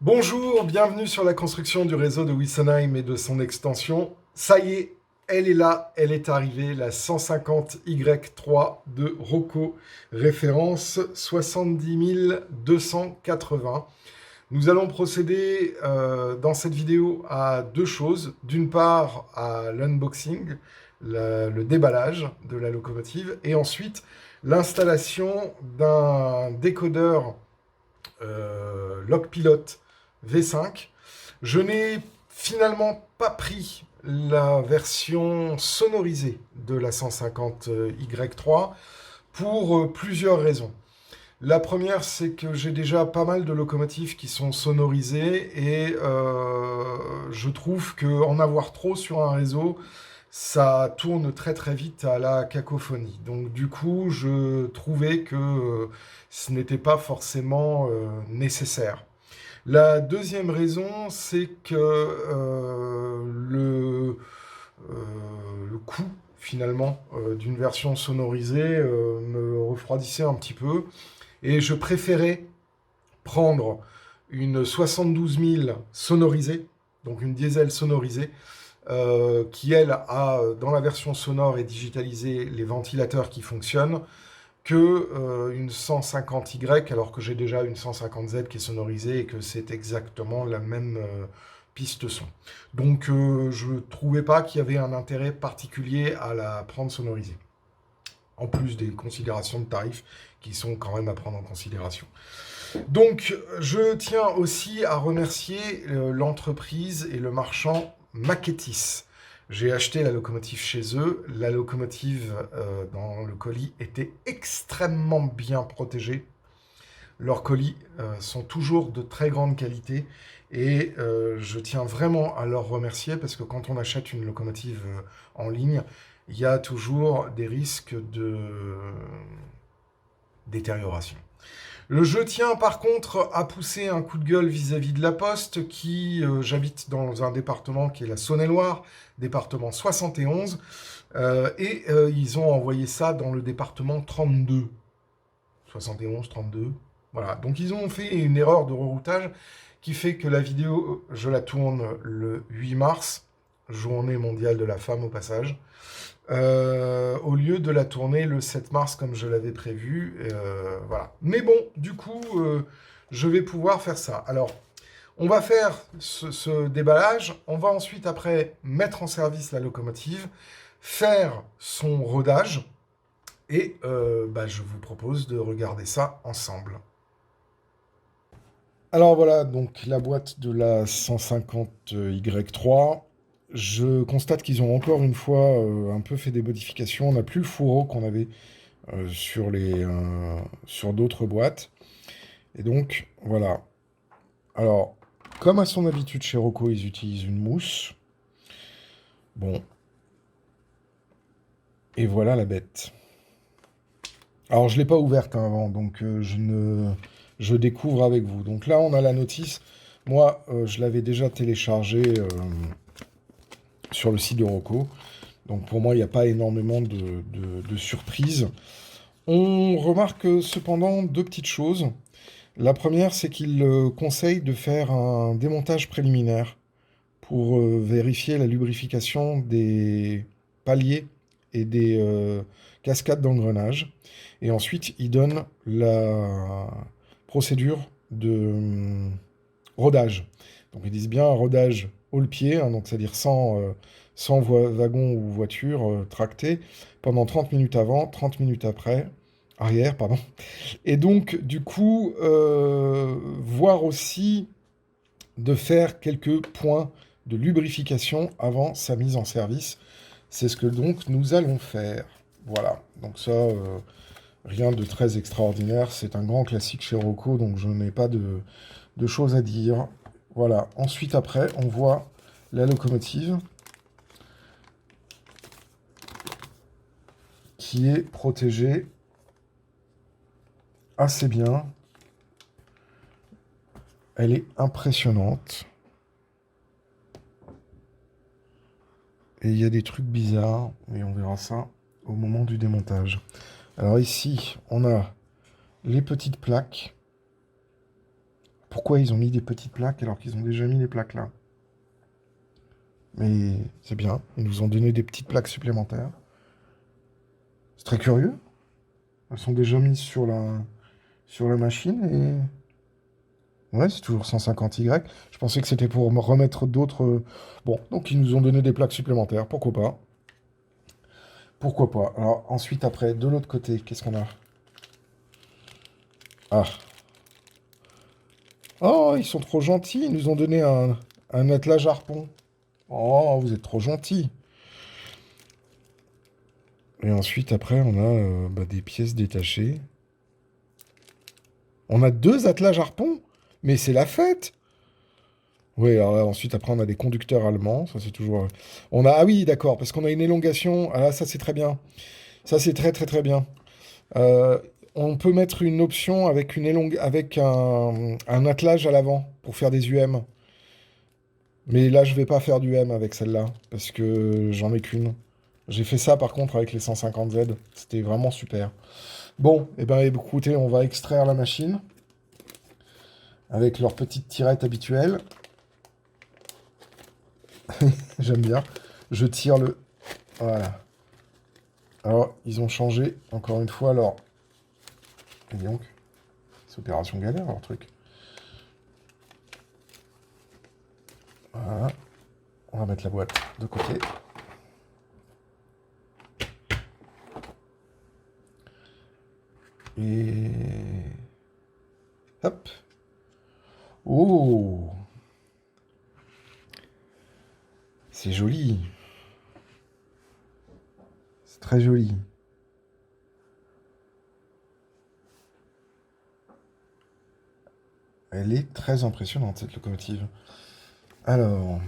Bonjour, bienvenue sur la construction du réseau de Wessenheim et de son extension. Ça y est, elle est là, elle est arrivée, la 150Y3 de Rocco, référence 70 280. Nous allons procéder dans cette vidéo à deux choses. D'une part, à l'unboxing, le déballage de la locomotive, et ensuite l'installation d'un décodeur Lockpilot V5. Je n'ai finalement pas pris la version sonorisée de la 150Y3 pour plusieurs raisons. La première, c'est que j'ai déjà pas mal de locomotives qui sont sonorisées et je trouve qu'en avoir trop sur un réseau, ça tourne très très vite à la cacophonie. Donc du coup, je trouvais que ce n'était pas forcément nécessaire. La deuxième raison, c'est que le coût finalement d'une version sonorisée me refroidissait un petit peu et je préférais prendre une 72 000 sonorisée, donc une diesel sonorisée, qui elle a dans la version sonore et digitalisée les ventilateurs qui fonctionnent, que une 150Y, alors que j'ai déjà une 150Z qui est sonorisée et que c'est exactement la même piste son. Donc je ne trouvais pas qu'il y avait un intérêt particulier à la prendre sonorisée, en plus des considérations de tarifs qui sont quand même à prendre en considération. Donc je tiens aussi à remercier l'entreprise et le marchand Maquetis. J'ai acheté la locomotive chez eux. La locomotive dans le colis était extrêmement bien protégée. Leurs colis sont toujours de très grande qualité et je tiens vraiment à leur remercier parce que quand on achète une locomotive en ligne, il y a toujours des risques de détérioration. Je tiens par contre à pousser un coup de gueule vis-à-vis de la Poste, j'habite dans un département qui est la Saône-et-Loire, département 71, et ils ont envoyé ça dans le département 32. 71, 32. Voilà, donc ils ont fait une erreur de reroutage qui fait que la vidéo, je la tourne le 8 mars, journée mondiale de la femme au passage, au lieu de la tourner le 7 mars comme je l'avais prévu. Voilà. Mais bon, du coup, je vais pouvoir faire ça. Alors, on va faire ce déballage. On va ensuite, après, mettre en service la locomotive, faire son rodage. Et je vous propose de regarder ça ensemble. Alors voilà, donc la boîte de la 150Y3. Je constate qu'ils ont encore une fois un peu fait des modifications. On n'a plus le fourreau qu'on avait sur d'autres boîtes. Et donc, voilà. Alors, comme à son habitude chez Rocco, ils utilisent une mousse. Bon. Et voilà la bête. Alors, je ne l'ai pas ouverte avant, donc je découvre avec vous. Donc là, on a la notice. Moi, je l'avais déjà téléchargée sur le site de Rocco. Donc pour moi, il n'y a pas énormément de surprises. On remarque cependant deux petites choses. La première, c'est qu'il conseille de faire un démontage préliminaire pour vérifier la lubrification des paliers et des cascades d'engrenage. Et ensuite, il donne la procédure de rodage. Donc ils disent bien rodage haut-le-pied, hein, donc c'est-à-dire sans wagon ou voiture tractée, pendant 30 minutes avant, 30 minutes après, arrière, pardon. Et donc, du coup, voir aussi de faire quelques points de lubrification avant sa mise en service. C'est ce que donc nous allons faire. Voilà, donc ça, rien de très extraordinaire. C'est un grand classique chez Rocco, donc je n'ai pas de choses à dire. Voilà, ensuite après, on voit la locomotive qui est protégée assez bien. Elle est impressionnante. Et il y a des trucs bizarres, et on verra ça au moment du démontage. Alors ici, on a les petites plaques. Pourquoi ils ont mis des petites plaques alors qu'ils ont déjà mis les plaques là? Mais c'est bien, ils nous ont donné des petites plaques supplémentaires. C'est très curieux. Elles sont déjà mises sur la machine et... Ouais, c'est toujours 150Y. Je pensais que c'était pour me remettre d'autres... Bon, donc ils nous ont donné des plaques supplémentaires, pourquoi pas. Pourquoi pas. Alors ensuite, après, de l'autre côté, qu'est-ce qu'on a? Ah. Oh, ils sont trop gentils, ils nous ont donné un attelage harpon. Oh, vous êtes trop gentils. Et ensuite, après, on a des pièces détachées. On a 2 attelages harpons? Mais c'est la fête! Oui, alors là, ensuite, après, on a des conducteurs allemands. Ça, c'est toujours... On a... Ah oui, d'accord, parce qu'on a une élongation. Ah là, ça, c'est très bien. Ça, c'est très, très, très bien. Euh, on peut mettre une option avec, avec un attelage à l'avant pour faire des UM. Mais là, je vais pas faire d'UM avec celle-là, parce que j'en ai qu'une. J'ai fait ça, par contre, avec les 150Z. C'était vraiment super. Bon, et ben écoutez, on va extraire la machine avec leur petite tirette habituelle. J'aime bien. Je tire le... Voilà. Alors, ils ont changé, encore une fois, alors... Et donc, c'est opération galère, leur truc. Voilà. On va mettre la boîte de côté. Et... Hop. Oh! C'est joli. C'est très joli. Elle est très impressionnante, cette locomotive. Alors,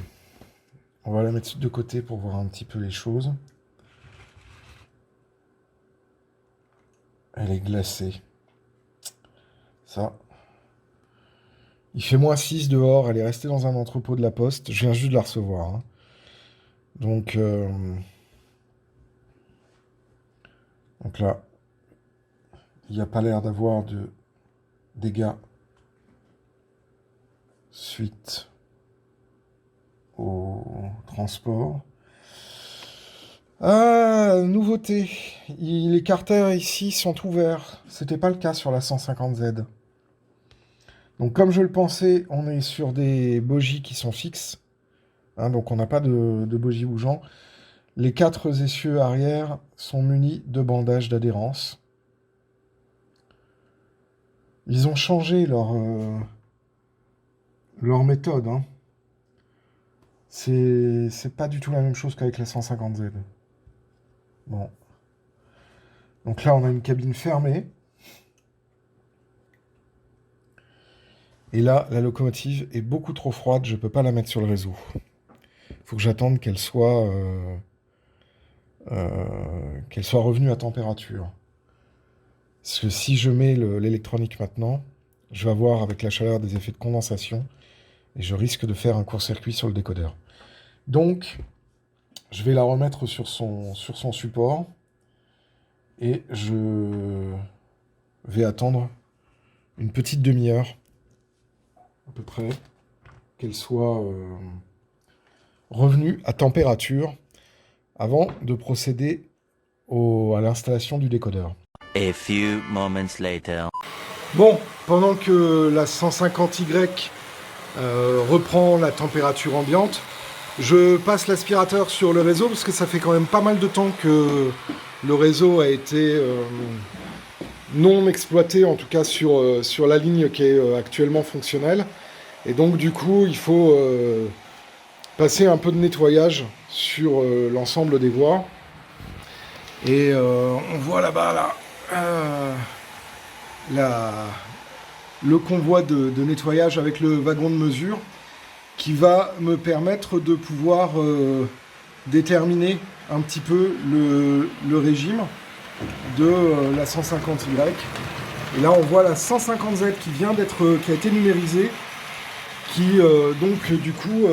on va la mettre de côté pour voir un petit peu les choses. Elle est glacée. Ça. Il fait -6 dehors. Elle est restée dans un entrepôt de la Poste. Je viens juste de la recevoir. Hein. Donc là, il n'y a pas l'air d'avoir de dégâts suite au transport. Ah, nouveauté. Les carters ici sont ouverts. C'était pas le cas sur la 150Z. Donc comme je le pensais, on est sur des bogies qui sont fixes. Hein, donc on n'a pas de bogies bougeants. Les 4 essieux arrière sont munis de bandages d'adhérence. Ils ont changé leur méthode. Hein. C'est pas du tout la même chose qu'avec la 150Z. Bon. Donc là, on a une cabine fermée. Et là, la locomotive est beaucoup trop froide. Je ne peux pas la mettre sur le réseau. Il faut que j'attende qu'elle soit revenue à température. Parce que si je mets l'électronique maintenant, je vais avoir avec la chaleur des effets de condensation et je risque de faire un court-circuit sur le décodeur. Donc, je vais la remettre sur son support et je vais attendre une petite demi-heure à peu près qu'elle soit revenue à température avant de procéder à l'installation du décodeur. A few moments later. Bon, pendant que la 150Y reprend la température ambiante, je passe l'aspirateur sur le réseau parce que ça fait quand même pas mal de temps que le réseau a été non exploité, en tout cas sur la ligne qui est actuellement fonctionnelle. Et donc du coup, il faut passer un peu de nettoyage sur l'ensemble des voies. Et on voit là-bas, le convoi de nettoyage avec le wagon de mesure qui va me permettre de pouvoir déterminer un petit peu le régime de la 150Y. Et là, on voit la 150Z qui a été numérisée, qui donc du coup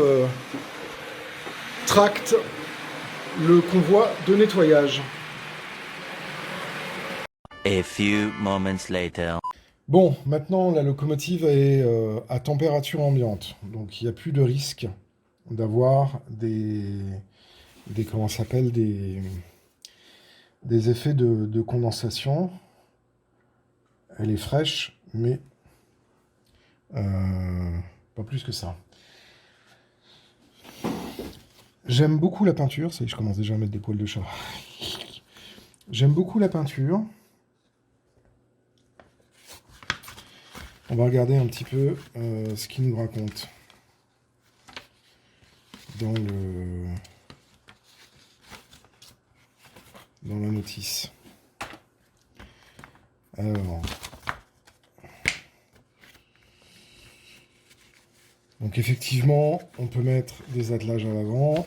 tracte le convoi de nettoyage. A few moments later. Bon, maintenant la locomotive est à température ambiante, donc il n'y a plus de risque d'avoir des comment ça s'appelle, des effets de condensation. Elle est fraîche, mais pas plus que ça. J'aime beaucoup la peinture, ça y est, je commence déjà à mettre des poils de chat. J'aime beaucoup la peinture. On va regarder un petit peu ce qu'il nous raconte dans la notice. Alors, donc effectivement, on peut mettre des attelages à l'avant.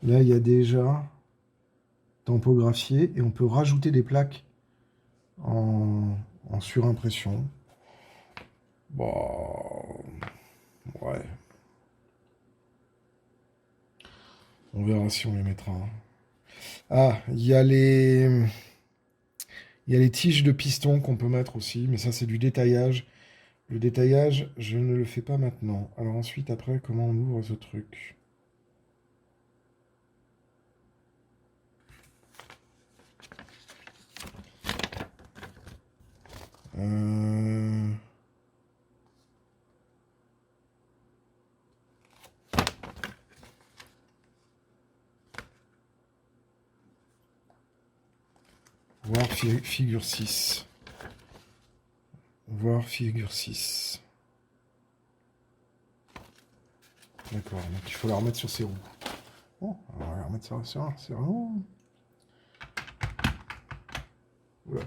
Là, il y a déjà tampographié et on peut rajouter des plaques en surimpression. Bon, ouais. On verra si on les mettra. Ah, il y a les tiges de piston qu'on peut mettre aussi, mais ça c'est du détaillage. Le détaillage, je ne le fais pas maintenant. Alors ensuite, après, comment on ouvre ce truc? Euh... Voir figure 6. Voir figure 6. D'accord, donc il faut la remettre sur ses roues. Bon, on va la remettre sur ses roues. Oula.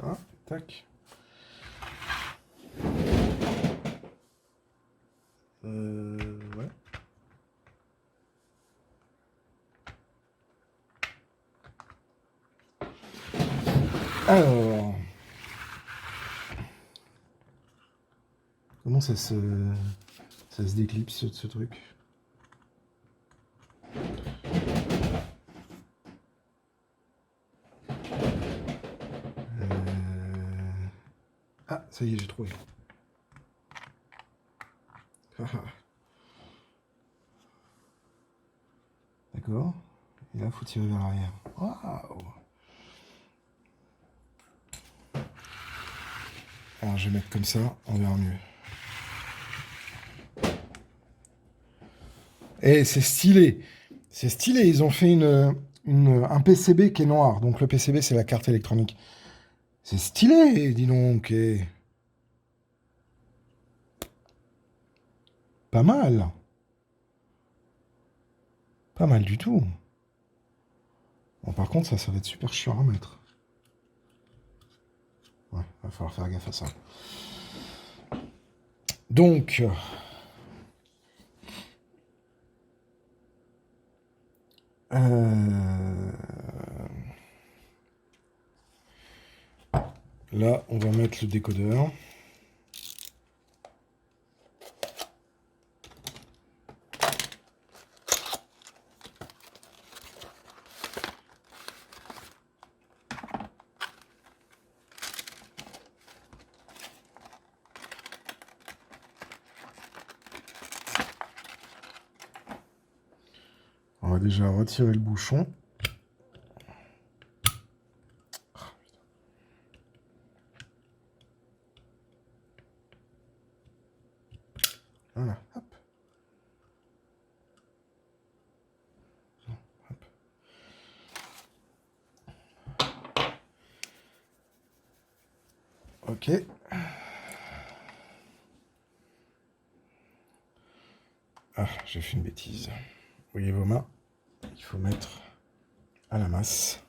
Ah, tac. Ouais. Alors, comment ça se déclipse ce truc? Ah, ça y est, j'ai trouvé. D'accord. Et là, il faut tirer vers l'arrière. Waouh! Alors, je vais mettre comme ça, on verra mieux. Et c'est stylé. C'est stylé. Ils ont fait un PCB qui est noir. Donc, le PCB, c'est la carte électronique. C'est stylé, dis donc. Et... pas mal. Pas mal du tout. Bon, par contre, ça va être super chiant à mettre. Ouais, va falloir faire gaffe à ça. Donc, là, on va mettre le décodeur. On va déjà retirer le bouchon. Voilà, hop. Hop. Ok. Ah, j'ai fait une bêtise. Vous voyez vos mains? Il faut mettre à la masse.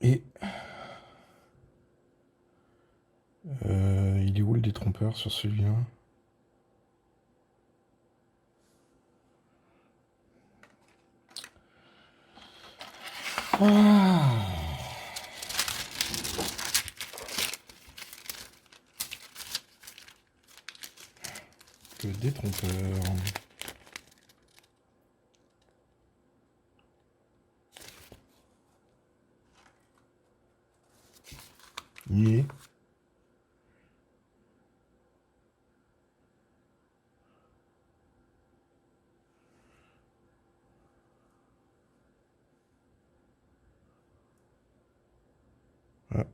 Et il est où le détrompeur sur celui-là? Ah. Le Détrompeur. Nier. Ah.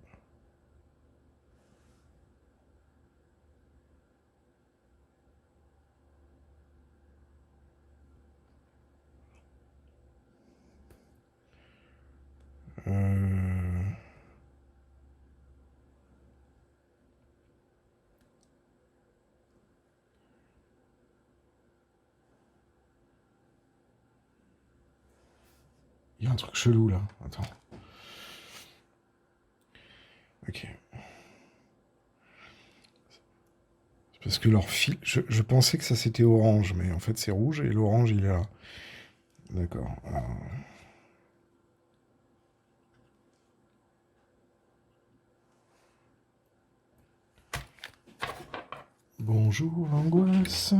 Il y a un truc chelou là. Attends. Ok. C'est parce que leur fil. Je pensais que ça c'était orange, mais en fait c'est rouge et l'orange il est là. D'accord. Bonjour, angoisse.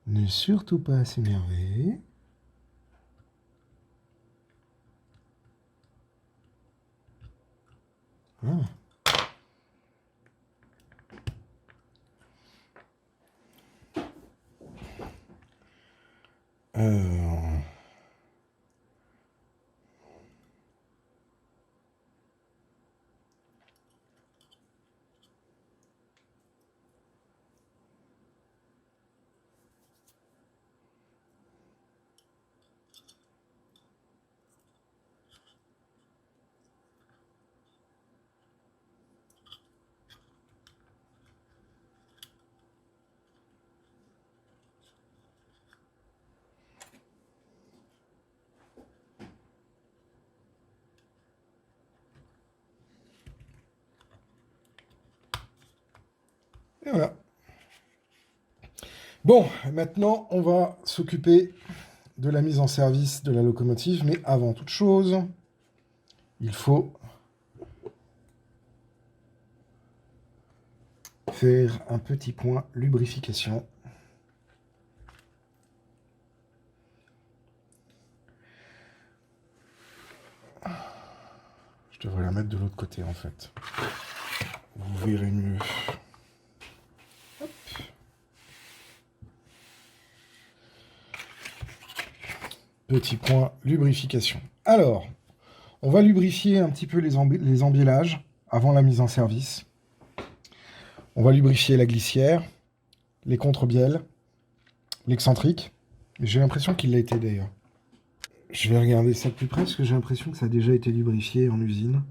Ne surtout pas s'énerver. Ah. Euh, Et voilà. Bon, maintenant, on va s'occuper de la mise en service de la locomotive, mais avant toute chose, il faut faire un petit point lubrification. Je devrais la mettre de l'autre côté, en fait. Vous verrez mieux. Hop. Petit point lubrification. Alors, on va lubrifier un petit peu les embielages avant la mise en service. On va lubrifier la glissière, les contre-bielles, l'excentrique. J'ai l'impression qu'il l'a été d'ailleurs. Je vais regarder ça de plus près parce que j'ai l'impression que ça a déjà été lubrifié en usine.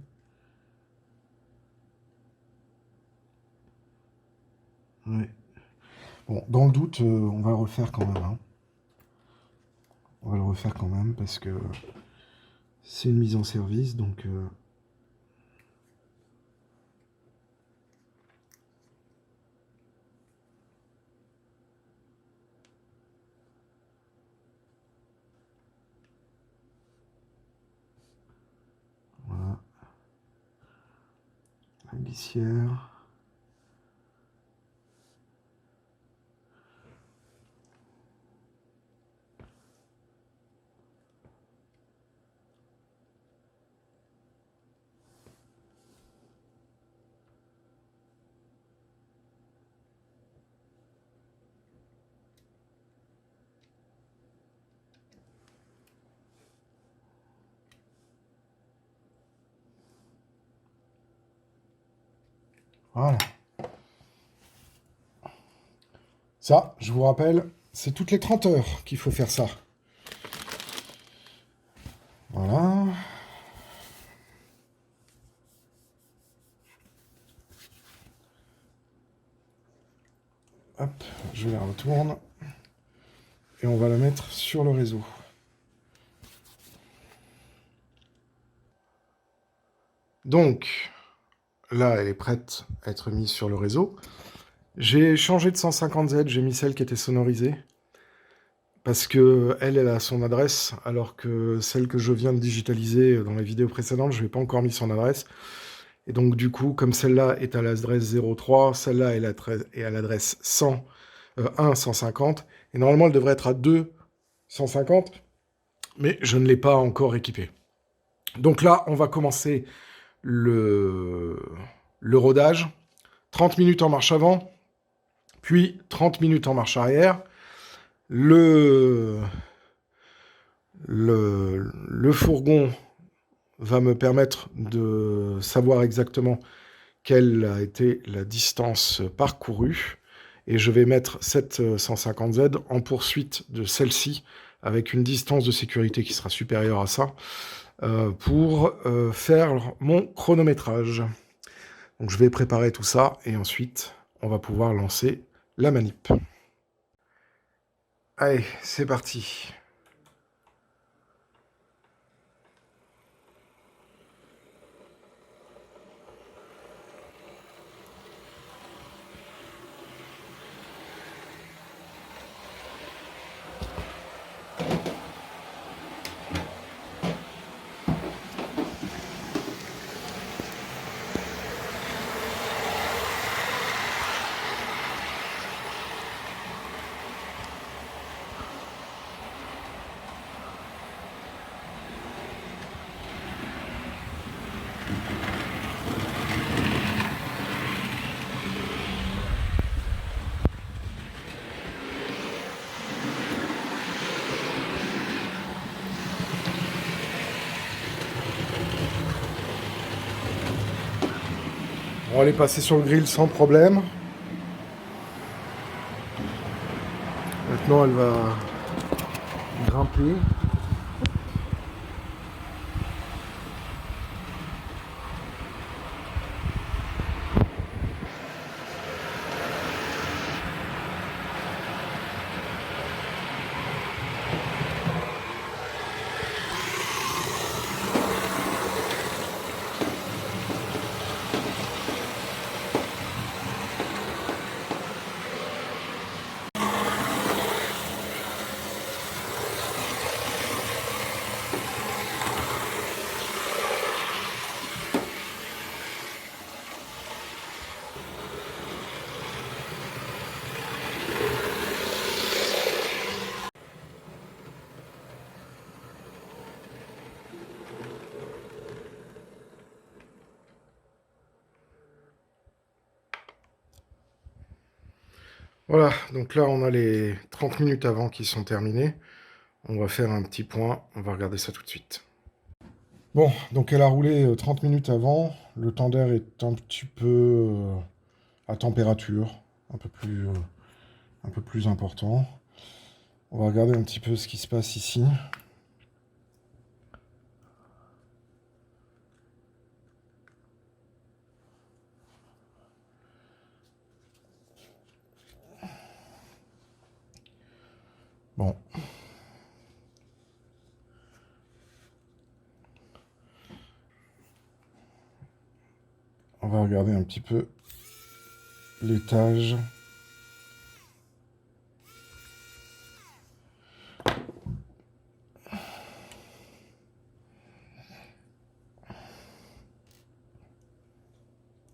Ouais. Bon, dans le doute, on va le refaire quand même. Hein. On va le refaire quand même parce que c'est une mise en service, donc... Voilà. La glissière. Voilà. Ça, je vous rappelle, c'est toutes les 30 heures qu'il faut faire ça. Voilà. Hop, je la retourne. Et on va la mettre sur le réseau. Donc, là, elle est prête à être mise sur le réseau. J'ai changé de 150Z, j'ai mis celle qui était sonorisée. parce que elle a son adresse, alors que celle que je viens de digitaliser dans la vidéo précédente, je n'ai pas encore mis son adresse. Et donc, du coup, comme celle-là est à l'adresse 03, celle-là est à l'adresse 100, 1 150, et normalement, elle devrait être à 2 150, mais je ne l'ai pas encore équipée. Donc là, on va commencer le rodage. 30 minutes en marche avant, puis 30 minutes en marche arrière. Le fourgon va me permettre de savoir exactement quelle a été la distance parcourue. Et je vais mettre cette 150Z en poursuite de celle-ci, avec une distance de sécurité qui sera supérieure à ça, pour faire mon chronométrage. Donc je vais préparer tout ça, et ensuite, on va pouvoir lancer la manip. Allez, c'est parti. On va aller passer sur le grill sans problème. Maintenant, elle va grimper. Voilà, donc là, on a les 30 minutes avant qui sont terminées. On va faire un petit point, on va regarder ça tout de suite. Bon, donc elle a roulé 30 minutes avant. Le temps d'air est un petit peu à température, un peu plus important. On va regarder un petit peu ce qui se passe ici. Bon. On va regarder un petit peu l'étage.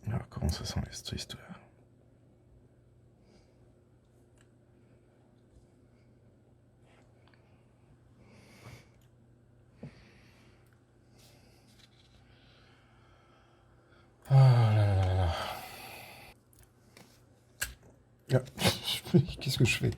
Alors, comment ça sent cette histoire? Ah là là là. Ah, qu'est-ce que je fais?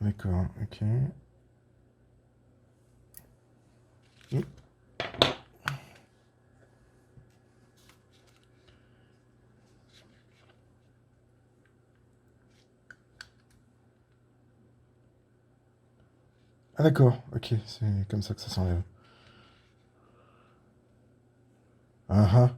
D'accord, ok. Ah d'accord, ok, c'est comme ça que ça s'enlève. Ah ah.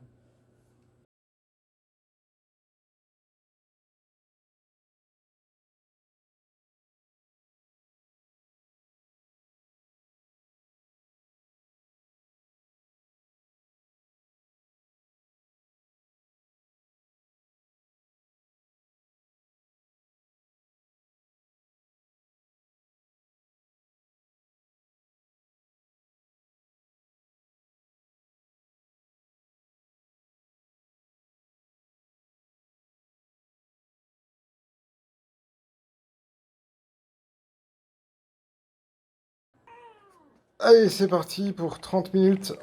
Allez, c'est parti pour 30 minutes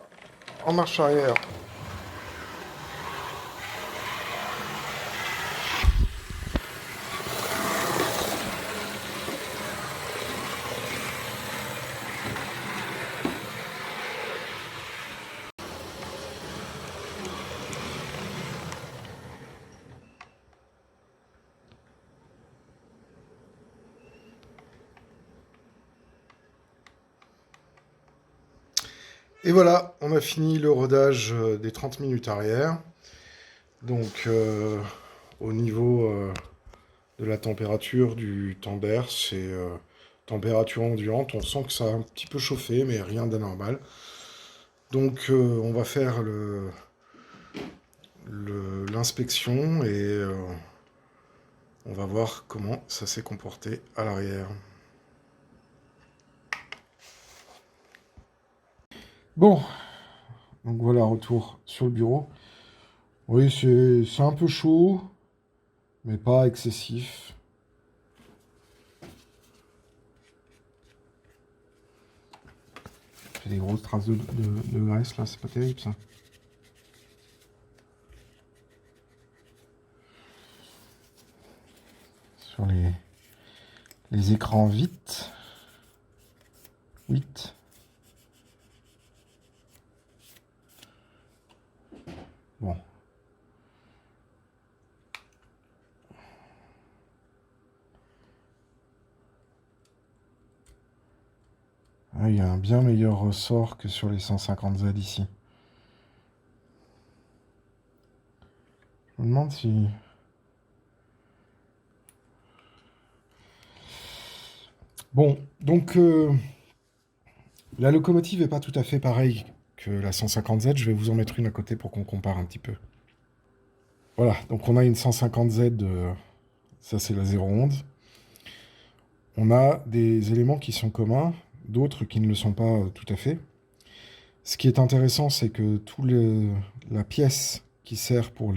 en marche arrière. Et voilà, on a fini le rodage des 30 minutes arrière. Donc, au niveau de la température, du temps d'air, c'est température ambiante. On sent que ça a un petit peu chauffé, mais rien d'anormal. Donc, on va faire l'inspection et on va voir comment ça s'est comporté à l'arrière. Bon, donc voilà, retour sur le bureau. Oui, c'est un peu chaud, mais pas excessif. J'ai des grosses traces de graisse là, c'est pas terrible ça. Sur les écrans vite. 8. Bon. Ah, il y a un bien meilleur ressort que sur les 150Z ici. Je me demande si... Bon, donc la locomotive n'est pas tout à fait pareille que la 150Z. Je vais vous en mettre une à côté pour qu'on compare un petit peu. Voilà, donc on a une 150Z, ça c'est la 011. On a des éléments qui sont communs, d'autres qui ne le sont pas tout à fait. Ce qui est intéressant, c'est que la pièce qui sert pour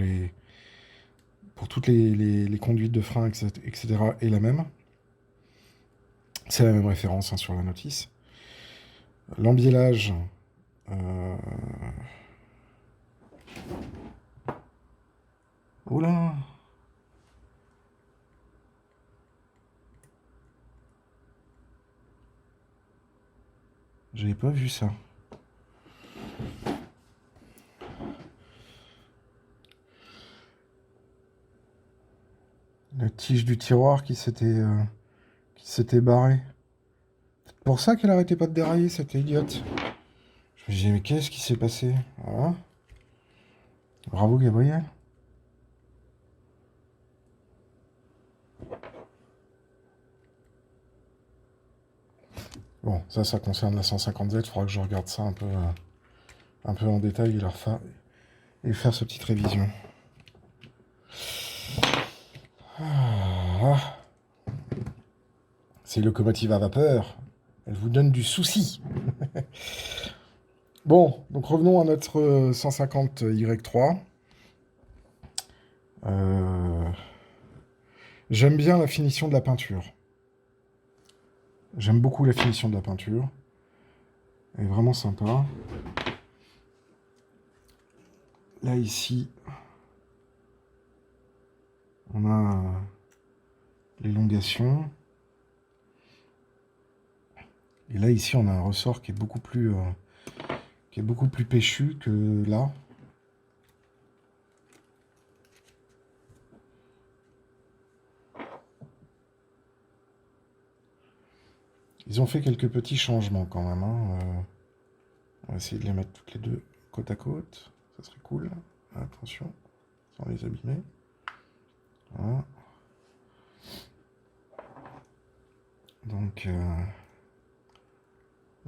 toutes les conduites de frein, etc., est la même. C'est la même référence hein, sur la notice. L'embiellage... Oula! J'avais pas vu ça. La tige du tiroir qui s'était barrée. C'est pour ça qu'elle arrêtait pas de dérailler, cette idiote. Je me disais, mais qu'est-ce qui s'est passé? Voilà. Bravo, Gabriel. Bon, ça concerne la 150Z. Il faudra que je regarde ça un peu en détail et faire cette petite révision. Ah. Ces locomotives à vapeur, elles vous donnent du souci. Bon, donc revenons à notre 150Y3. J'aime bien la finition de la peinture. J'aime beaucoup la finition de la peinture. Elle est vraiment sympa. Là, ici, on a l'élongation. Et là, ici, on a un ressort qui est beaucoup plus péchu que là. Ils ont fait quelques petits changements quand même. Hein. On va essayer de les mettre toutes les deux côte à côte. Ça serait cool. Attention, sans les abîmer. Voilà. Donc, là,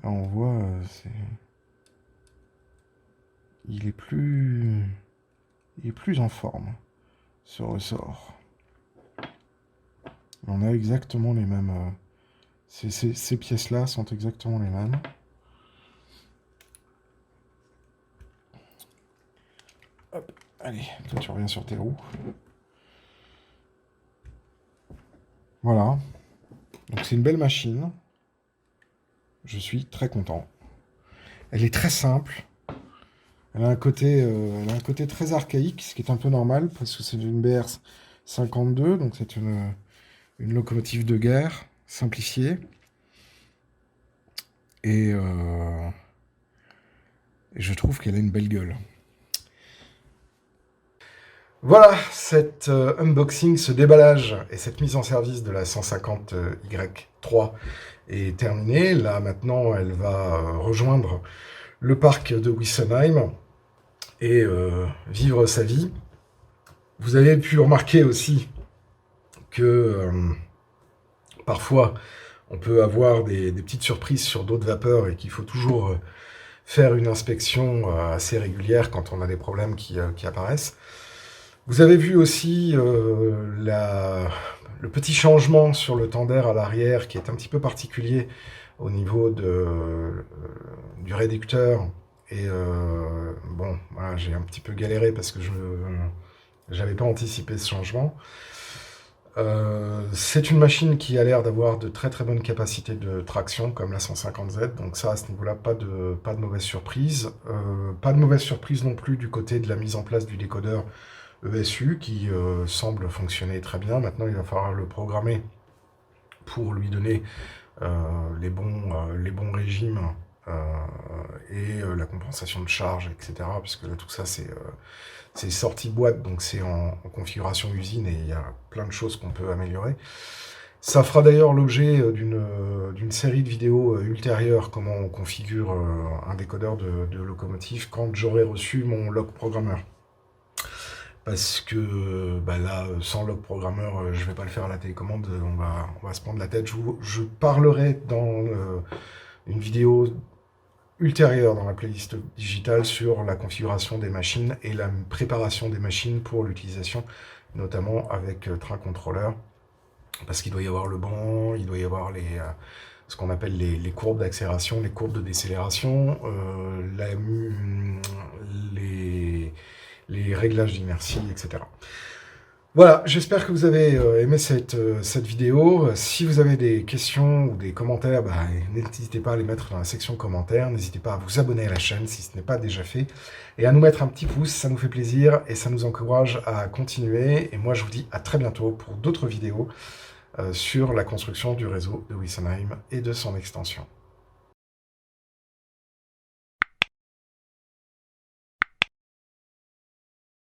on voit, il est plus en forme, ce ressort. On a exactement les mêmes... Ces pièces-là sont exactement les mêmes. Hop, allez, toi tu reviens sur tes roues. Voilà. Donc c'est une belle machine. Je suis très content. Elle est très simple. Elle a un côté très archaïque, ce qui est un peu normal, parce que c'est une BR 52, donc c'est une locomotive de guerre simplifiée. Et je trouve qu'elle a une belle gueule. Voilà, cet unboxing, ce déballage et cette mise en service de la 150Y3 est terminée. Là, maintenant, elle va rejoindre le parc de Wissenheim et vivre sa vie. Vous avez pu remarquer aussi que parfois, on peut avoir des petites surprises sur d'autres vapeurs et qu'il faut toujours faire une inspection assez régulière quand on a des problèmes qui apparaissent. Vous avez vu aussi le petit changement sur le tender à l'arrière qui est un petit peu particulier au niveau du réducteur. Et bon, voilà, j'ai un petit peu galéré parce que je n'avais pas anticipé ce changement. C'est une machine qui a l'air d'avoir de très très bonnes capacités de traction, comme la 150Z, donc ça, à ce niveau-là, pas de mauvaise surprise. Pas de mauvaise surprise non plus du côté de la mise en place du décodeur ESU, qui semble fonctionner très bien. Maintenant, il va falloir le programmer pour lui donner les bons régimes et la compensation de charge, etc. Puisque là, tout ça, c'est sorti boîte, donc c'est en configuration usine, et il y a plein de choses qu'on peut améliorer. Ça fera d'ailleurs l'objet d'une série de vidéos ultérieures, comment on configure un décodeur de locomotive, quand j'aurai reçu mon log programmeur. Parce que bah là, sans log programmeur, je vais pas le faire à la télécommande, on va se prendre la tête. Je parlerai dans une vidéo ultérieure dans la playlist digitale sur la configuration des machines et la préparation des machines pour l'utilisation, notamment avec Train Controller, parce qu'il doit y avoir le banc, il doit y avoir ce qu'on appelle les courbes d'accélération, les courbes de décélération, les réglages d'inertie, etc. Voilà, j'espère que vous avez aimé cette vidéo. Si vous avez des questions ou des commentaires, bah, n'hésitez pas à les mettre dans la section commentaires. N'hésitez pas à vous abonner à la chaîne si ce n'est pas déjà fait. Et à nous mettre un petit pouce, ça nous fait plaisir et ça nous encourage à continuer. Et moi, je vous dis à très bientôt pour d'autres vidéos sur la construction du réseau de Wissenheim et de son extension.